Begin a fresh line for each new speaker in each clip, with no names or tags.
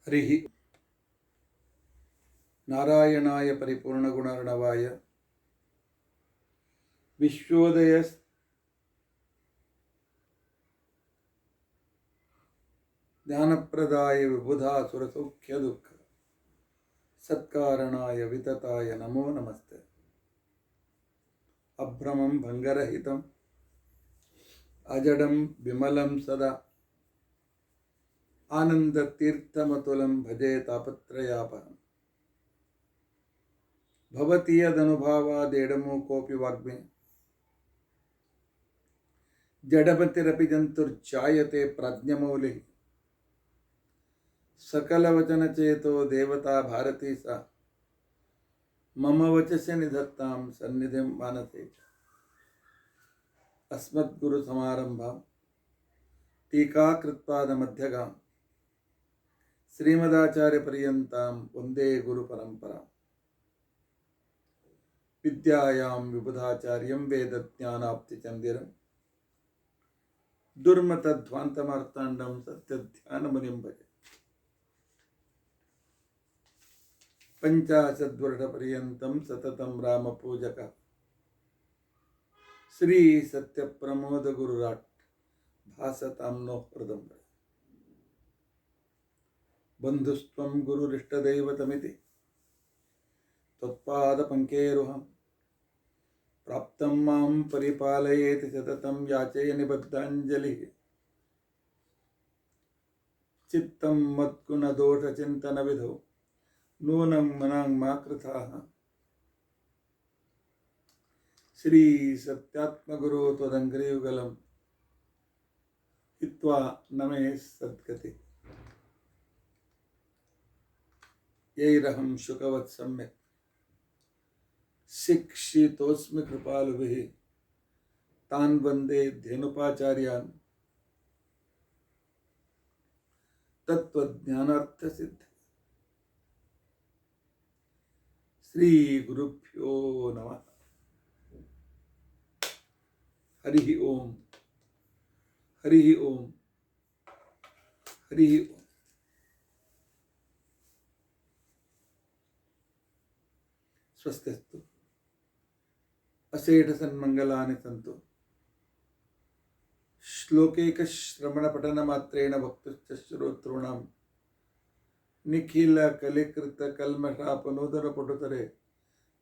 ಹರಿಃ ನಾರಾಯಣಾಯ ಪರಿಪೂರ್ಣಗುಣರ್ಣವಾಯ ವಿಶ್ವೋದಯ ಜ್ಞಾನಪ್ರದಾಯ ವಿಬುಧಾಸುರಸೌಖ್ಯ ದುಃಖ ಸತ್ಕಾರಣಾಯ ವಿತತಾಯ ನಮೋ ನಮಸ್ತೆ. ಅಭ್ರಮಂ ಭಂಗರಹಿತಂ ಅಜಡಂ ವಿಮಲಂ ಸದಾ ಆನಂದತೀರ್ಥಮತುಲಂ ಭಜೆ ತಾಪತ್ರಯಾಪಹಂ. ಭವತಿ ಯದನುಭಾವಾದೇಡಮೋ ಕೋಪಿ ವಾಗ್ಮಿ ಜಡಮತಿರಪಿ ಜಂತುರ್ಜಾಯತೆ ಪ್ರಾಜ್ಞಮೌಲಿಃ. ಸಕಲವಚನಚೇತೋ ದೇವತಾ ಭಾರತೀ ಸಾ ಮಮ ವಚಸ್ಯ ನಿಧತ್ತಾಂ ಸನ್ನಿಧಿಂ ಮಾನಸೇ ಚ. ಅಸ್ಮದ್ಗುರು ಸಮಾರಂಭಾಂ ಟೀಕಾಕೃತ್ಪಾದಮಧ್ಯಗಾಂ ಶ್ರೀಮದಾಚಾರ್ಯ ಪರ್ಯಂತಾಂ ವಂದೇ ಗುರು ಪರಂಪರಾಂ. ವಿದ್ಯಾಯಾಂ ವಿಬುಧಾಚಾರ್ಯಂ ವೇದಜ್ಞಾನಾಪ್ತಿಚಂದಿರಂ ದುರ್ಮತಧ್ವಾಂತಮಾರ್ತಾಂಡಂ ಸತ್ಯಧ್ಯಾನಮುನಿಂ ಭಜೆ. ಪಂಚಾಶದ್ವರ್ಷಪರ್ಯಂತಂ ಸತತಂ ರಾಮಪೂಜಕ ಶ್ರೀ ಸತ್ಯಪ್ರಮೋದ ಗುರುರಾಟ್ ಭಾಸತಾಂ ನೋ ಹೃದಂಬ. ಬಂಧುಸ್ತ್ವಂ ಗುರುರಿಷ್ಟದೈವತಮಿತಿ ತ್ವತ್ಪಾದಪಂಕೇರುಹಂ ಪ್ರಾಪ್ತಂ ಮಾಂ ಪರಿಪಾಲಯೇತಿ ಸತತಂ ಯಾಚಯ ನಿಬದ್ಧಾಂಜಲಿಃ. ಚಿತ್ತಂ ಮದ್ಗುಣದೋಷಚಿಂತನವಿಧೌ ನೂನಂ ಮನಾಂ ಮಾ ಕೃತಾಃ. ಶ್ರೀ ಸತ್ಯಾತ್ಮಗುರು ತ್ವದಂಘ್ರಿಯುಗಲಂ ಹಿತ್ವಾ ನಮೇ ಸದ್ಗತಿ. ಯೈರಹಂ ಶುಕವತ್ ಸಮ್ಯಕ್ ಶಿಕ್ಷಿತೋಸ್ಮಿ ಕೃಪಾಲುಭಿಃ ತಾನ್ ವಂದೇ ಧೇನುಪಾಚಾರ್ಯಾನ್ ತತ್ವಜ್ಞಾನಾರ್ಥಸಿದ್ಧ. ಶ್ರೀ ಗುರುಭ್ಯೋ ನಮಃ. ಹರಿ ಓಂ ಹರಿ ಓಂ ಹರಿ ಓಂ. ಸ್ವಸ್ತಿಸ್ತು ಅಶೇಷ ಸನ್ಮಂಗಲಾನಿ ಸಂತು. ಶ್ಲೋಕೈಕ ಶ್ರವಣ ಪಠನ ಮಾತ್ರೇಣ ಭಕ್ತಶ್ಚ ಶ್ರೋತॄಣಾಂ ನಿಖಿಲ ಕಲಿಕೃತ ಕಲ್ಮಷಾಪನೋದರ ಪಟುತರೆ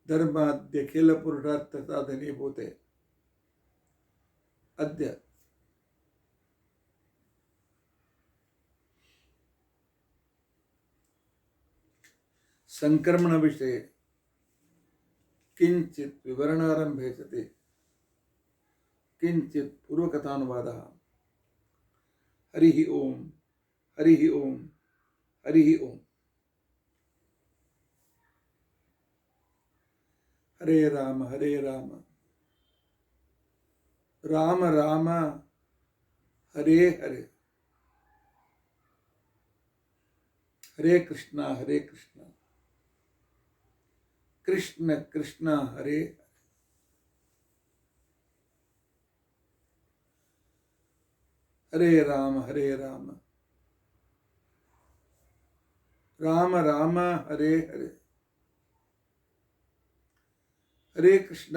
ಧರ್ಮಾದ್ಯಖಿಲ ಪುರುಷಾರ್ಥ ಸಾಧನೀಭೂತೆ. ಅದ್ಯ ಸಂಕ್ರಮಣ ವಿಷಯ ಕಿಂಚಿತ್ ವಿವರಣಾರಂಭೆ ಸತಿ ಕಿಂಚಿತ್ ಪೂರ್ವಕಥಾನುವಾದಃ. ಹರಿ ಓಂ ಹರಿ ಓಂ ಹರಿ ಓಂ. ಹರೇ ರಾಮ ಹರೇ ರಾಮ ರಾಮ ರಾಮ ಹರೇ ಹರೇ. ಹರೇ ಕೃಷ್ಣ ಕೃಷ್ಣ ಕೃಷ್ಣ ಹರೇ ಹರೇ. ಹರೇ ರಾಮ ರಾಮ ರಾಮ ಹರೇ ಹರೇ. ಹರೇ ಕೃಷ್ಣ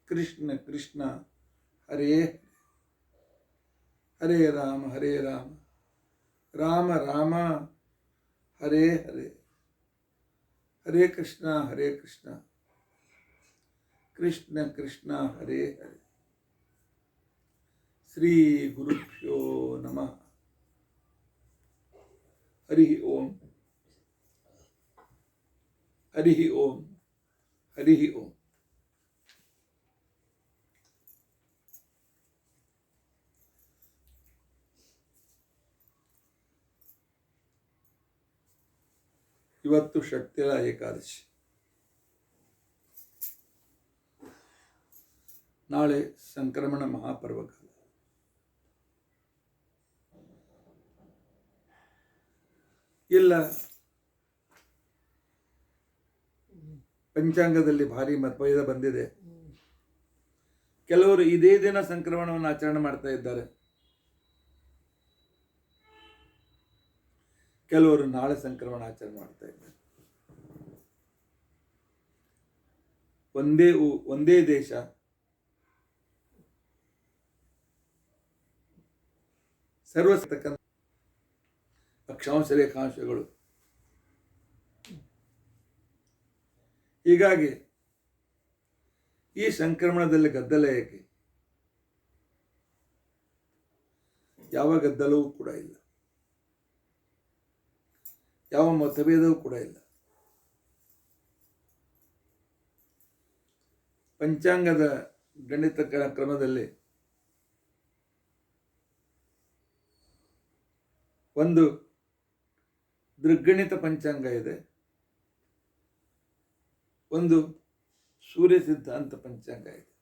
ಕೃಷ್ಣ ಕೃಷ್ಣ ಹರೇ ಹರೇ. ಹರೇ ರಾಮ ರಾಮ ರಾಮ ಹರೇ ಹರೇ. ಹರೇ ಕೃಷ್ಣ ಕೃಷ್ಣ ಕೃಷ್ಣ ಹರೇ ಹರೇ. ಶ್ರೀ ಗುರುಭ್ಯೋ ನಮಃ. ಹರಿ ಓಂ ಹರಿ ಓಂ ಹರಿ ಓಂ. ಇವತ್ತು ಷಟ್ತಿಲ ಏಕಾದಶಿ. ನಾಳೆ ಸಂಕ್ರಮಣ ಮಹಾಪರ್ವಕಾಲ. ಇಲ್ಲ ಪಂಚಾಂಗದಲ್ಲಿ ಭಾರಿ ಮತಭೇದ ಬಂದಿದೆ. ಕೆಲವರು ಇದೇ ದಿನ ಸಂಕ್ರಮಣವನ್ನು ಆಚರಣೆ ಮಾಡ್ತಾ ಇದ್ದಾರೆ. ಕೆಲವರು ನಾಳೆ ಸಂಕ್ರಮಣ ಆಚರಣೆ ಮಾಡ್ತಾ ಇದ್ದಾರೆ. ಒಂದೇ ದೇಶ, ಸರ್ವಸತಕ್ಕಂಥ ಅಕ್ಷಾಂಶ ರೇಖಾಂಶಗಳು. ಹೀಗಾಗಿ ಈ ಸಂಕ್ರಮಣದಲ್ಲಿ ಗದ್ದಲ ಏಕೆ? ಯಾವ ಗದ್ದಲವೂ ಕೂಡ ಇಲ್ಲ, ಯಾವ ಮತಭೇದವೂ ಕೂಡ ಇಲ್ಲ. ಪಂಚಾಂಗದ ಗಣಿತ ಕ್ರಮದಲ್ಲಿ ಒಂದು ದೃಗ್ಗಣಿತ ಪಂಚಾಂಗ ಇದೆ, ಒಂದು ಸೂರ್ಯ ಸಿದ್ಧಾಂತ ಪಂಚಾಂಗ ಇದೆ.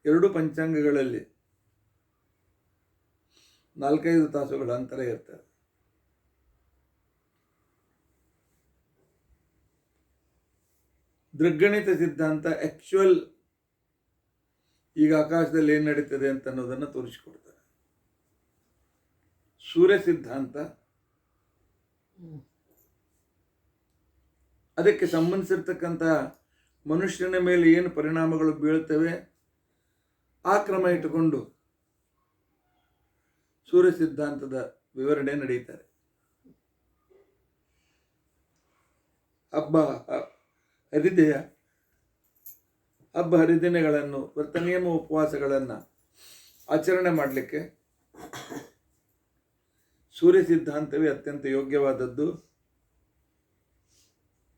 ಎರಡು ಪಂಚಾಂಗಗಳಲ್ಲಿ 4-5 ತಾಸುಗಳ ಅಂತರ ಇರ್ತದೆ. ದೃಗ್ಗಣಿತ ಸಿದ್ಧಾಂತ ಆಕ್ಚುಯಲ್ ಈಗ ಆಕಾಶದಲ್ಲಿ ಏನು ನಡೀತದೆ ಅಂತ ಅನ್ನೋದನ್ನು ತೋರಿಸಿಕೊಡ್ತಾರೆ. ಸೂರ್ಯ ಸಿದ್ಧಾಂತ ಅದಕ್ಕೆ ಸಂಬಂಧಿಸಿರ್ತಕ್ಕಂಥ ಮನುಷ್ಯನ ಮೇಲೆ ಏನು ಪರಿಣಾಮಗಳು ಬೀಳ್ತವೆ ಆ ಕ್ರಮ ಇಟ್ಟುಕೊಂಡು ಸೂರ್ಯ ಸಿದ್ಧಾಂತದ ವಿವರಣೆ ನಡೀತಾರೆ. ಹಬ್ಬ ಹರಿದಿನಗಳನ್ನು, ವ್ರತ ನಿಯಮ ಉಪವಾಸಗಳನ್ನು ಆಚರಣೆ ಮಾಡಲಿಕ್ಕೆ ಸೂರ್ಯ ಸಿದ್ಧಾಂತವೇ ಅತ್ಯಂತ ಯೋಗ್ಯವಾದದ್ದು.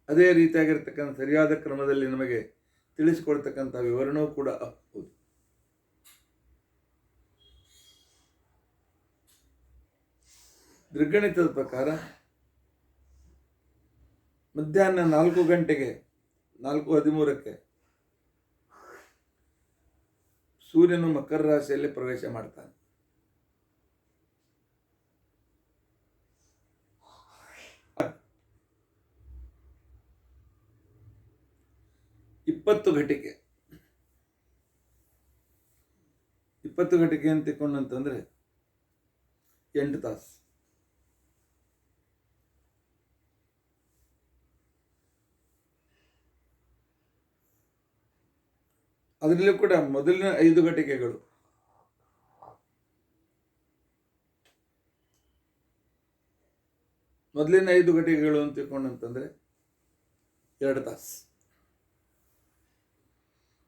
ಅದೇ ರೀತಿಯಾಗಿರ್ತಕ್ಕಂಥ ಸರಿಯಾದ ಕ್ರಮದಲ್ಲಿ ನಮಗೆ ತಿಳಿಸಿಕೊಡ್ತಕ್ಕಂಥ ವಿವರಣೆಯೂ ಕೂಡ ಹೌದು. ದೃಗ್ಗಣಿತದ ಪ್ರಕಾರ ಮಧ್ಯಾಹ್ನ 4 ಗಂಟೆಗೆ 4:13 ಸೂರ್ಯನು ಮಕರ ರಾಶಿಯಲ್ಲಿ ಪ್ರವೇಶ ಮಾಡ್ತಾನೆ. ಇಪ್ಪತ್ತು ಗಂಟೆಗೆ ಅಂತ ತಿಳ್ಕೊಂಡಂತಂದ್ರೆ 8 ತಾಸು. ಅದರಲ್ಲೂ ಕೂಡ ಮೊದಲಿನ 5 ಗಂಟೆಗಳು ಅಂತ ತಿಳ್ಕೊಂಡಂತಂದ್ರೆ 2 ತಾಸು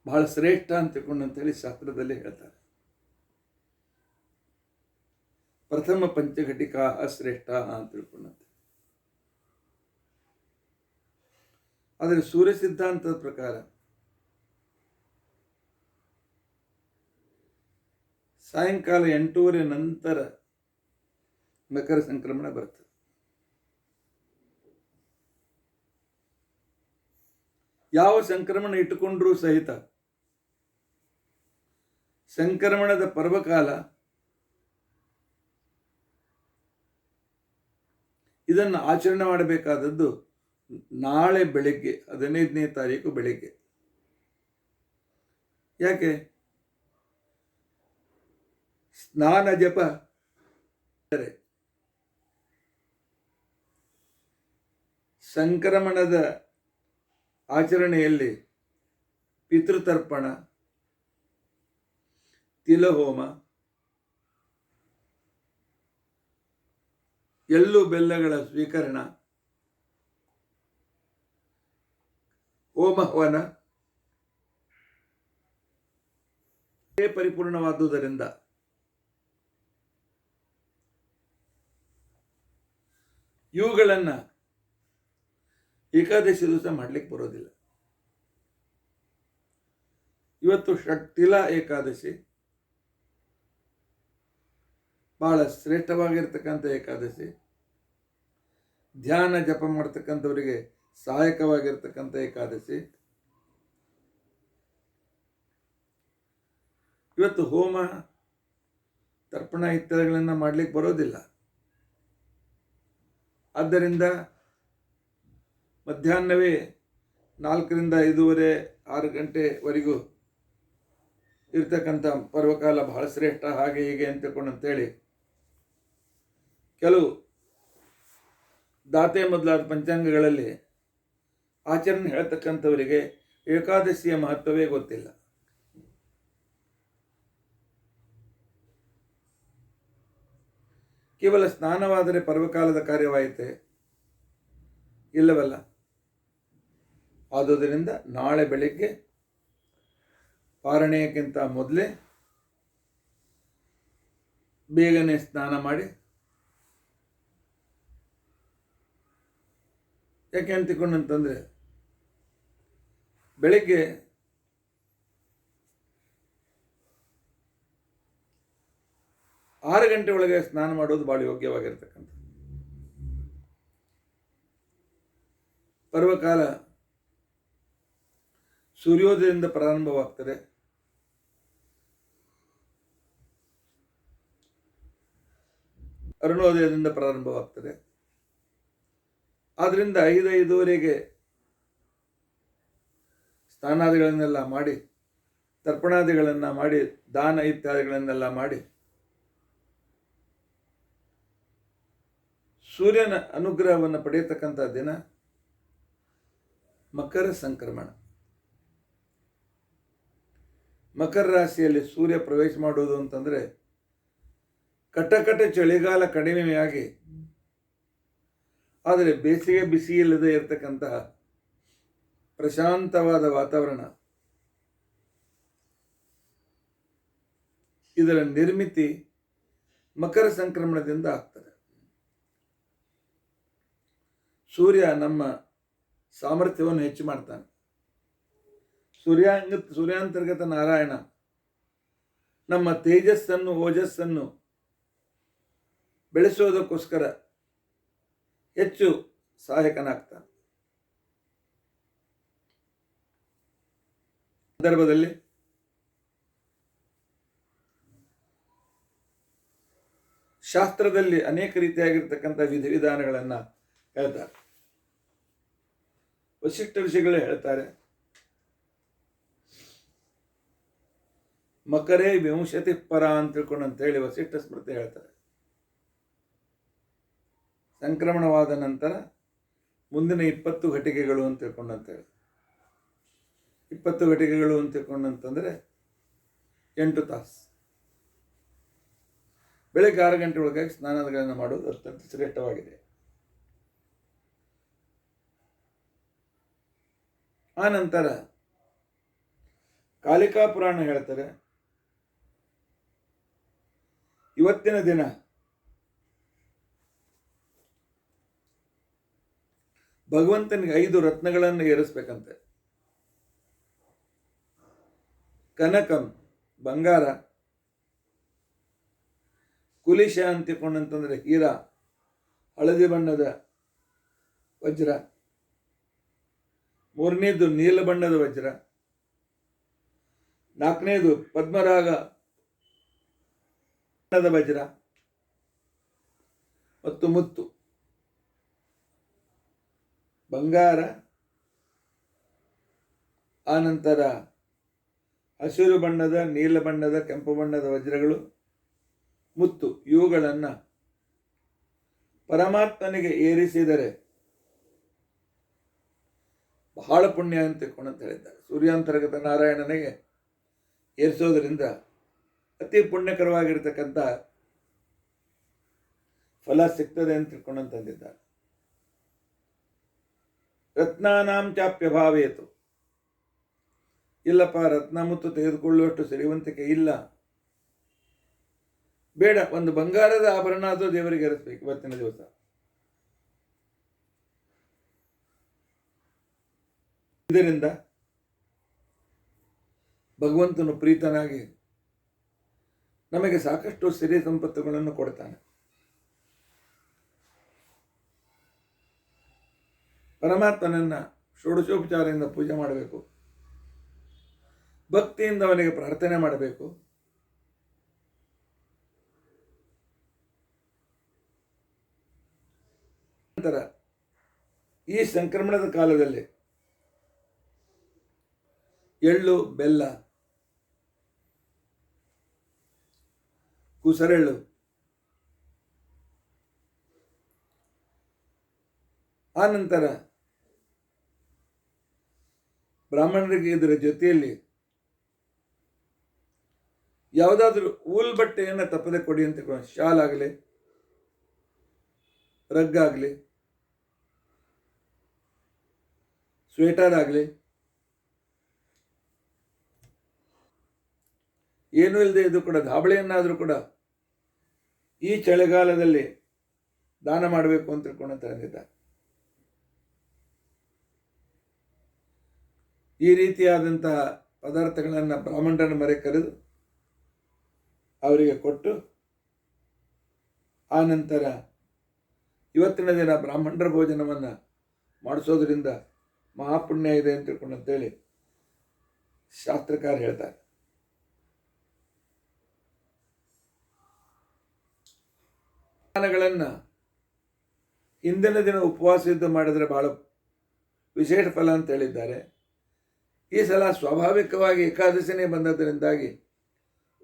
ಬಹಳ ಶ್ರೇಷ್ಠ ಅಂತ ತಿಳ್ಕೊಂಡಂತೇಳಿ ಶಾಸ್ತ್ರದಲ್ಲಿ ಹೇಳ್ತಾರೆ. ಪ್ರಥಮ ಪಂಚಘಟಿಕಾ ಶ್ರೇಷ್ಠ ಅಂತ ತಿಳ್ಕೊಂಡಂತೆ. ಆದರೆ ಸೂರ್ಯ ಸಿದ್ಧಾಂತದ ಪ್ರಕಾರ ಸಾಯಂಕಾಲ 8:30 ನಂತರ ಮಕರ ಸಂಕ್ರಮಣ ಬರ್ತದೆ. ಯಾವ ಸಂಕ್ರಮಣ ಇಟ್ಟುಕೊಂಡ್ರೂ ಸಹಿತ ಸಂಕ್ರಮಣದ ಪರ್ವಕಾಲ ಇದನ್ನು ಆಚರಣೆ ಮಾಡಬೇಕಾದದ್ದು ನಾಳೆ ಬೆಳಗ್ಗೆ 15ನೇ ತಾರೀಕು ಬೆಳಗ್ಗೆ. ಯಾಕೆ? ಸ್ನಾನ ಜಪ ಸಂಕ್ರಮಣದ ಆಚರಣೆಯಲ್ಲಿ ಪಿತೃತರ್ಪಣ, ತಿಲಹೋಮ, ಎಳ್ಳು ಬೆಲ್ಲಗಳ ಸ್ವೀಕರಣ, ಹೋಮಹವನ ಪರಿಪೂರ್ಣವಾದುದರಿಂದ ಇವುಗಳನ್ನು ಏಕಾದಶಿ ದಿವಸ ಮಾಡಲಿಕ್ಕೆ ಬರೋದಿಲ್ಲ. ಇವತ್ತು ಷಟ್ತಿಲ ಏಕಾದಶಿ ಬಹಳ ಶ್ರೇಷ್ಠವಾಗಿರ್ತಕ್ಕಂಥ ಏಕಾದಶಿ. ಧ್ಯಾನ ಜಪ ಮಾಡ್ತಕ್ಕಂಥವರಿಗೆ ಸಹಾಯಕವಾಗಿರ್ತಕ್ಕಂಥ ಏಕಾದಶಿ. ಇವತ್ತು ಹೋಮ, ತರ್ಪಣ ಇತ್ಯಾದಿಗಳನ್ನು ಮಾಡಲಿಕ್ಕೆ ಬರೋದಿಲ್ಲ. ಆದ್ದರಿಂದ ಮಧ್ಯಾಹ್ನವೇ 4ರಿಂದ 5:30, 6 ಗಂಟೆವರೆಗೂ ಇರ್ತಕ್ಕಂಥ ಪರ್ವಕಾಲ ಬಹಳ ಶ್ರೇಷ್ಠ, ಹಾಗೆ ಹೀಗೆ ಅಂತೇಳಿ ಕೆಲವು ದಾತೆ ಮೊದಲಾದ ಪಂಚಾಂಗಗಳಲ್ಲಿ ಆಚರಣೆ ಹೇಳ್ತಕ್ಕಂಥವರಿಗೆ ಏಕಾದಶಿಯ ಮಹತ್ವವೇ ಗೊತ್ತಿಲ್ಲ. ಕೇವಲ ಸ್ನಾನವಾದರೆ ಪರ್ವಕಾಲದ ಕಾರ್ಯವಾಯಿತೆ? ಇಲ್ಲವಲ್ಲ. ಆದುದರಿಂದ ನಾಳೆ ಬೆಳಿಗ್ಗೆ ಪಾರಣೆಯಕ್ಕಿಂತ ಮೊದಲೇ ಬೇಗನೆ ಸ್ನಾನ ಮಾಡಿ, ಯಾಕೆ ಅಂತಿಕೊಂಡಂತಂದರೆ ಬೆಳಿಗ್ಗೆ 6 ಗಂಟೆ ಒಳಗೆ ಸ್ನಾನ ಮಾಡೋದು ಭಾಳ ಯೋಗ್ಯವಾಗಿರ್ತಕ್ಕಂಥ ಪರ್ವಕಾಲ. ಸೂರ್ಯೋದಯದಿಂದ ಪ್ರಾರಂಭವಾಗ್ತದೆ. ಅರುಣೋದಯದಿಂದ ಪ್ರಾರಂಭವಾಗ್ತದೆ. ಆದ್ದರಿಂದ 5-5:30 ಸ್ನಾನಾದಿಗಳನ್ನೆಲ್ಲ ಮಾಡಿ, ತರ್ಪಣಾದಿಗಳನ್ನು ಮಾಡಿ, ದಾನ ಇತ್ಯಾದಿಗಳನ್ನೆಲ್ಲ ಮಾಡಿ, ಸೂರ್ಯನ ಅನುಗ್ರಹವನ್ನು ಪಡೆಯತಕ್ಕಂಥ ದಿನ ಮಕರ ಸಂಕ್ರಮಣ. ಮಕರ ರಾಶಿಯಲ್ಲಿ ಸೂರ್ಯ ಪ್ರವೇಶ ಮಾಡುವುದು ಅಂತಂದರೆ ಕಟಕಟ ಚಳಿಗಾಲ ಕಡಿಮೆಯಾಗಿ, ಆದರೆ ಬೇಸಿಗೆ ಬಿಸಿ ಇಲ್ಲದೆ ಇರತಕ್ಕಂತಹ ಪ್ರಶಾಂತವಾದ ವಾತಾವರಣ. ಇದರ ನಿರ್ಮಿತಿ ಮಕರ ಸಂಕ್ರಮಣದಿಂದ ಆಗ್ತದೆ. ಸೂರ್ಯ ನಮ್ಮ ಸಾಮರ್ಥ್ಯವನ್ನು ಹೆಚ್ಚು ಮಾಡ್ತಾನೆ. ಸೂರ್ಯಾಂತರ್ಗತ ನಾರಾಯಣ ನಮ್ಮ ತೇಜಸ್ಸನ್ನು, ಓಜಸ್ಸನ್ನು ಬೆಳೆಸೋದಕ್ಕೋಸ್ಕರ ಹೆಚ್ಚು ಸಹಾಯಕನಾಗ್ತಾನೆ. ಸಂದರ್ಭದಲ್ಲಿ ಶಾಸ್ತ್ರದಲ್ಲಿ ಅನೇಕ ರೀತಿಯಾಗಿರ್ತಕ್ಕಂಥ ವಿಧಿವಿಧಾನಗಳನ್ನು ಹೇಳ್ತಾರೆ. ವಸಿಷ್ಠ ಋಷಿಗಳೇ ಹೇಳ್ತಾರೆ, ಮಕರೇ ವಿಂಶತಿ ಪರ ಅಂತ ತಿಳ್ಕೊಂಡು ಅಂತೇಳಿ ವಸಿಷ್ಠ ಸ್ಮೃತಿ ಹೇಳ್ತಾರೆ. ಸಂಕ್ರಮಣವಾದ ನಂತರ ಮುಂದಿನ 20 ಘಟಿಕೆಗಳು ಅಂತ ತಿಳ್ಕೊಂಡಂತೇಳಿ. 20 ಘಟಿಕೆಗಳು ಅಂತ ತಿಳ್ಕೊಂಡಂತಂದರೆ 8 ತಾಸು. ಬೆಳಗ್ಗೆ 6 ಗಂಟೆ ಒಳಗಾಗಿ ಸ್ನಾನಗಳನ್ನು ಮಾಡೋದು ಅತ್ಯಂತ ಶ್ರೇಷ್ಠವಾಗಿದೆ. ಆ ನಂತರ ಕಾಲಿಕಾ ಪುರಾಣ ಹೇಳ್ತಾರೆ, ಇವತ್ತಿನ ದಿನ ಭಗವಂತನಿಗೆ 5 ರತ್ನಗಳನ್ನು ಏರಿಸ್ಬೇಕಂತೆ. ಕನಕಂ ಬಂಗಾರ, ಕುಲಿಶ ಅಂತಿಕೊಂಡಂತಂದ್ರೆ ಹೀರಾ, ಹಳದಿ ಬಣ್ಣದ ವಜ್ರ, 3ನೇದು ನೀಲ ಬಣ್ಣದ ವಜ್ರ, 4ನೇದು ಪದ್ಮರಾಗ ಬಣ್ಣದ ವಜ್ರ ಮತ್ತು ಮುತ್ತು. ಬಂಗಾರ, ಆನಂತರ ಹಸಿರು ಬಣ್ಣದ, ನೀಲ ಬಣ್ಣದ, ಕೆಂಪು ಬಣ್ಣದ ವಜ್ರಗಳು, ಮುತ್ತು, ಇವುಗಳನ್ನು ಪರಮಾತ್ಮನಿಗೆ ಏರಿಸಿದರೆ ಬಹಳ ಪುಣ್ಯ ಅಂತ ತಿಳ್ಕೊಂಡಂತ ಹೇಳಿದ್ದಾರೆ. ಸೂರ್ಯಾಂತರ್ಗತ ನಾರಾಯಣನಿಗೆ ಏರಿಸೋದರಿಂದ ಅತಿ ಪುಣ್ಯಕರವಾಗಿರ್ತಕ್ಕಂಥ ಫಲ ಸಿಗ್ತದೆ ಅಂತ ತಿಳ್ಕೊಂಡಂತಂದಿದ್ದಾರೆ. ರತ್ನಾನಾಂ ಚಾಪ್ಯಭಾವೇತು, ಇಲ್ಲಪ್ಪ ರತ್ನ ಮುತ್ತು ತೆಗೆದುಕೊಳ್ಳುವಷ್ಟು ಸಿರಿವಂತಿಕೆ ಇಲ್ಲ, ಬೇಡ, ಒಂದು ಬಂಗಾರದ ಆಭರಣ ಆದರೂ ದೇವರಿಗೆ ಏರಿಸ್ಬೇಕು ಇವತ್ತಿನ ದಿವಸ. ಇದರಿಂದ ಭಗವಂತನು ಪ್ರೀತನಾಗಿ ನಮಗೆ ಸಾಕಷ್ಟು ಸಿರಿ ಸಂಪತ್ತುಗಳನ್ನು ಕೊಡ್ತಾನೆ. ಪರಮಾತ್ಮನನ್ನ ಷೋಡಶೋಪಚಾರದಿಂದ ಪೂಜೆ ಮಾಡಬೇಕು, ಭಕ್ತಿಯಿಂದ ಅವನಿಗೆ ಪ್ರಾರ್ಥನೆ ಮಾಡಬೇಕು. ನಂತರ ಈ ಸಂಕ್ರಮಣದ ಕಾಲದಲ್ಲಿ ಎಳ್ಳು, ಬೆಲ್ಲ, ಕುಸರೆಳ್ಳು, ಆ ನಂತರ ಬ್ರಾಹ್ಮಣರಿಗೆ ಇದರ ಜೊತೆಯಲ್ಲಿ ಯಾವುದಾದ್ರೂ ಊಲ್ ಬಟ್ಟೆಯನ್ನು ತಪ್ಪದೆ ಕೊಡಿ ಅಂತ, ಶಾಲ್ ಆಗಲಿ, ರಗ್ ಆಗಲಿ, ಸ್ವೆಟರ್ ಆಗಲಿ, ಏನೂ ಇಲ್ಲದೆ ಇದು ಕೂಡ ಧಾಬಳೆಯನ್ನಾದರೂ ಕೂಡ ಈ ಚಳಿಗಾಲದಲ್ಲಿ ದಾನ ಮಾಡಬೇಕು ಅಂತ ತಿಳ್ಕೊಂಡಿದ್ದಾರೆ. ಈ ರೀತಿಯಾದಂತಹ ಪದಾರ್ಥಗಳನ್ನು ಬ್ರಾಹ್ಮಣರನ್ನು ಮರೆ ಕರೆದು ಅವರಿಗೆ ಕೊಟ್ಟು, ಆ ನಂತರ ಇವತ್ತಿನ ದಿನ ಬ್ರಾಹ್ಮಣರ ಭೋಜನವನ್ನು ಮಾಡಿಸೋದ್ರಿಂದ ಮಹಾಪುಣ್ಯ ಇದೆ ಅಂತ ತಿಳ್ಕೊಂಡಂತೇಳಿ ಶಾಸ್ತ್ರಕಾರ ಹೇಳ್ತಾರೆ. ಗಳನ್ನು ಹಿಂದಿನ ದಿನ ಉಪವಾಸ ಯುದ್ಧ ಮಾಡಿದರೆ ಬಹಳ ವಿಶೇಷ ಫಲ ಅಂತ ಹೇಳಿದ್ದಾರೆ. ಈ ಸಲ ಸ್ವಾಭಾವಿಕವಾಗಿ ಏಕಾದಶಿನೇ ಬಂದದರಿಂದಾಗಿ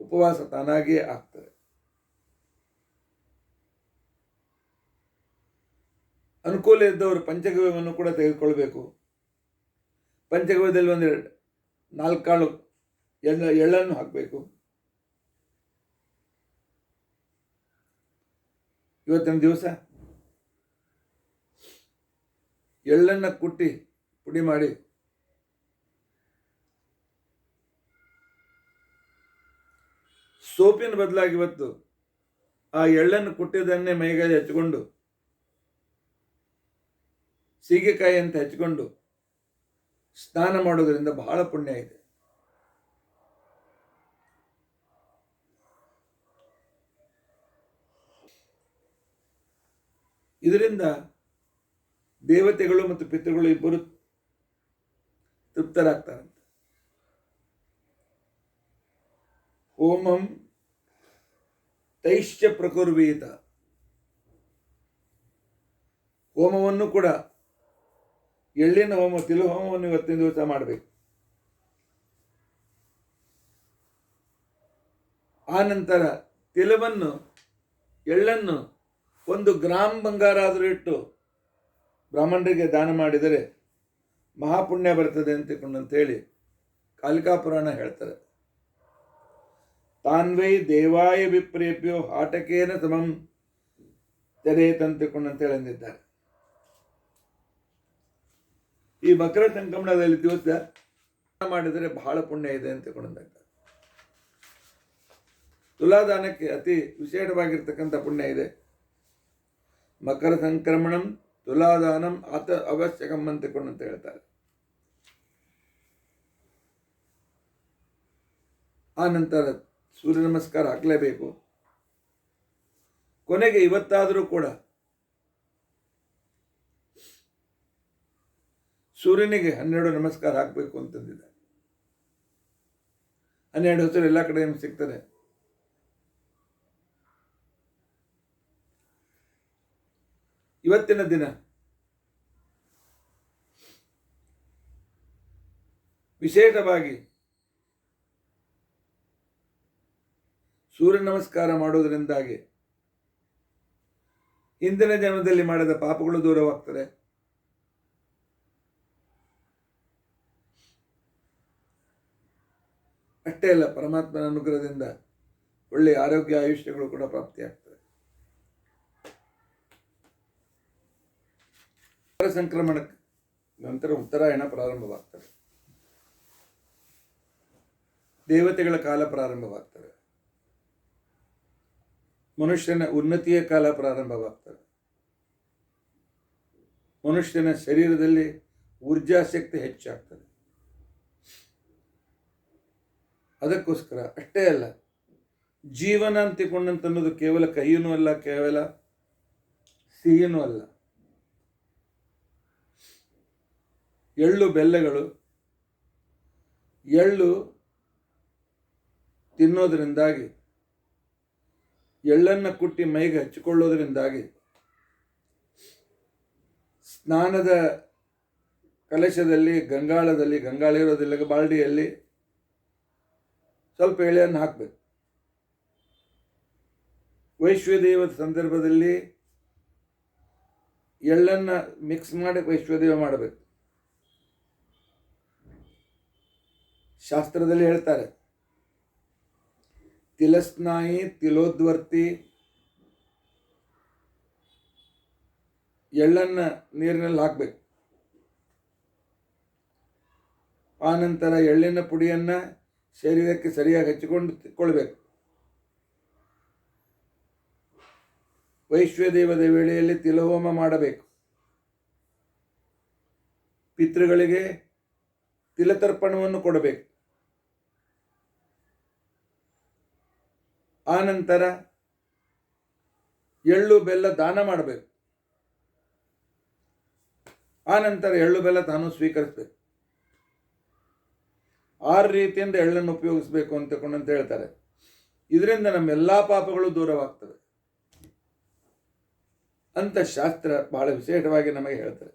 ಉಪವಾಸ ತಾನಾಗಿಯೇ ಆಗ್ತದೆ. ಅನುಕೂಲ ಇದ್ದವರು ಪಂಚಗವ್ಯವನ್ನು ಕೂಡ ತೆಗೆದುಕೊಳ್ಬೇಕು. ಪಂಚಗವ್ಯದಲ್ಲಿ ಒಂದು 4 ಕಾಳು ಎಳ್ಳನ್ನು ಹಾಕಬೇಕು. ಇವತ್ತಿನ ದಿವಸ ಎಳ್ಳನ್ನು ಕುಟ್ಟಿ ಪುಡಿ ಮಾಡಿ ಸೋಪಿನ ಬದಲಾಗಿ ಇವತ್ತು ಆ ಎಳ್ಳನ್ನು ಕುಟ್ಟಿದ್ದನ್ನೇ ಮೈಗೆ ಹಚ್ಚಿಕೊಂಡು ಸೀಗೆಕಾಯಿ ಅಂತ ಹಚ್ಚಿಕೊಂಡು ಸ್ನಾನ ಮಾಡೋದರಿಂದ ಬಹಳ ಪುಣ್ಯ ಇದೆ. ಇದರಿಂದ ದೇವತೆಗಳು ಮತ್ತು ಪಿತೃಗಳು ಇಬ್ಬರು ತೃಪ್ತರಾಗ್ತಾರಂತೆ. ಹೋಮಂ ತೈಶ್ಚ ಪ್ರಕುರ್ವೀತ, ಹೋಮವನ್ನು ಕೂಡ ಎಳ್ಳಿನ ಹೋಮ, ತಿಲು ಹೋಮವನ್ನು ಇವತ್ತಿನ ದಿವಸ ಮಾಡಬೇಕು. ಆ ನಂತರ ತಿಲವನ್ನು, ಎಳ್ಳನ್ನು 1 ಗ್ರಾಮ್ ಬಂಗಾರ ಆದರೂ ಇಟ್ಟು ಬ್ರಾಹ್ಮಣರಿಗೆ ದಾನ ಮಾಡಿದರೆ ಮಹಾಪುಣ್ಯ ಬರ್ತದೆ ಅಂತೇಳಿ ಕಾಲಿಕಾ ಪುರಾಣ ಹೇಳ್ತಾರೆ. ತಾನ್ವೈ ದೇವಾಯ ವಿಪ್ರೇಪ್ಯೋ ಹಾಟಕೇನ ಸಮಂ ತೆರೆಯತಂತೇಳಿ ಅಂದಿದ್ದಾರೆ. ಈ ಮಕರ ಸಂಕ್ರಮಣದಲ್ಲಿ ದಿವಸ ಮಾಡಿದರೆ ಬಹಳ ಪುಣ್ಯ ಇದೆ ಅಂತ ತಿಳ್ಕೊಂಡಿದ್ದಾರೆ. ತುಲಾದಾನಕ್ಕೆ ಅತಿ ವಿಶೇಷವಾಗಿರ್ತಕ್ಕಂಥ ಪುಣ್ಯ ಇದೆ. ಮಕರ ಸಂಕ್ರಮಣಂ ತುಲಾದಾನಂ ಅವಶ್ಯಕಂ ಅಂತ ಹೇಳ್ತಾರೆ. ಆ ನಂತರ ಸೂರ್ಯ ನಮಸ್ಕಾರ ಹಾಕಲೇಬೇಕು. ಕೊನೆಗೆ ಇವತ್ತಾದರೂ ಕೂಡ ಸೂರ್ಯನಿಗೆ 12 ನಮಸ್ಕಾರ ಹಾಕಬೇಕು ಅಂತಂದಿದೆ. 12 ಹೆಸರು ಎಲ್ಲ ಕಡೆ ಸಿಗ್ತದೆ. ಇವತ್ತಿನ ದಿನ ವಿಶೇಷವಾಗಿ ಸೂರ್ಯ ನಮಸ್ಕಾರ ಮಾಡೋದರಿಂದಾಗಿ ಹಿಂದಿನ ಜನ್ಮದಲ್ಲಿ ಮಾಡಿದ ಪಾಪಗಳು ದೂರವಾಗ್ತದೆ. ಅಷ್ಟೇ ಅಲ್ಲ, ಪರಮಾತ್ಮನ ಅನುಗ್ರಹದಿಂದ ಒಳ್ಳೆಯ ಆರೋಗ್ಯ ಆಯುಷ್ಯಗಳು ಕೂಡ ಪ್ರಾಪ್ತಿಯಾಗ್ತದೆ. ಸಂಕ್ರಮಣಕ್ಕೆ ನಂತರ ಉತ್ತರಾಯಣ ಪ್ರಾರಂಭವಾಗ್ತದೆ. ದೇವತೆಗಳ ಕಾಲ ಪ್ರಾರಂಭವಾಗ್ತದೆ. ಮನುಷ್ಯನ ಉನ್ನತಿಯ ಕಾಲ ಪ್ರಾರಂಭವಾಗ್ತದೆ. ಮನುಷ್ಯನ ಶರೀರದಲ್ಲಿ ಊರ್ಜಾಶಕ್ತಿ ಹೆಚ್ಚಾಗ್ತದೆ. ಅದಕ್ಕೋಸ್ಕರ ಅಷ್ಟೇ ಅಲ್ಲ, ಜೀವನ ಅಂತಿಕೊಂಡಂತನ್ನೋದು ಕೇವಲ ಕಹಿಯೂ ಅಲ್ಲ, ಕೇವಲ ಸಿಹಿನೂ ಅಲ್ಲ. ಎಳ್ಳು ಬೆಲ್ಲಗಳು, ಎಳ್ಳು ತಿನ್ನೋದರಿಂದಾಗಿ, ಎಳ್ಳನ್ನು ಕುಟ್ಟಿ ಮೈಗೆ ಹಚ್ಚಿಕೊಳ್ಳೋದರಿಂದಾಗಿ, ಸ್ನಾನದ ಕಲಶದಲ್ಲಿ ಗಂಗಾಳ ಇರೋದಿಲ್ಲ, ಬಾಲ್ಡಿಯಲ್ಲಿ ಸ್ವಲ್ಪ ಎಳೆಯನ್ನು ಹಾಕಬೇಕು. ವೈಶ್ವದೇವದ ಸಂದರ್ಭದಲ್ಲಿ ಎಳ್ಳನ್ನು ಮಿಕ್ಸ್ ಮಾಡಿ ವೈಶ್ವದೇವ ಮಾಡಬೇಕು. ಶಾಸ್ತ್ರದಲ್ಲಿ ಹೇಳ್ತಾರೆ, ತಿಲಸ್ನಾಯಿ ತಿಲೋದ್ವರ್ತಿ, ಎಳ್ಳನ್ನು ನೀರಿನಲ್ಲಿ ಹಾಕಬೇಕು. ಆನಂತರ ಎಳ್ಳಿನ ಪುಡಿಯನ್ನು ಶರೀರಕ್ಕೆ ಸರಿಯಾಗಿ ಹಚ್ಚಿಕೊಳ್ಳಬೇಕು. ವೈಶ್ವದೇವದ ವೇಳೆಯಲ್ಲಿ ತಿಲಹೋಮ ಮಾಡಬೇಕು. ಪಿತೃಗಳಿಗೆ ತಿಲತರ್ಪಣವನ್ನು ಕೊಡಬೇಕು. ಆನಂತರ ಎಳ್ಳು ಬೆಲ್ಲ ದಾನ ಮಾಡಬೇಕು. ಆನಂತರ ಎಳ್ಳು ಬೆಲ್ಲ ತಾನು ಸ್ವೀಕರಿಸಬೇಕು. 6 ರೀತಿಯಿಂದ ಎಳ್ಳನ್ನು ಉಪಯೋಗಿಸಬೇಕು ಅಂತ ಹೇಳ್ತಾರೆ. ಇದರಿಂದ ನಮ್ಮೆಲ್ಲ ಪಾಪಗಳು ದೂರವಾಗ್ತವೆ ಅಂತ ಶಾಸ್ತ್ರ ಬಹಳ ವಿಶೇಷವಾಗಿ ನಮಗೆ ಹೇಳ್ತಾರೆ.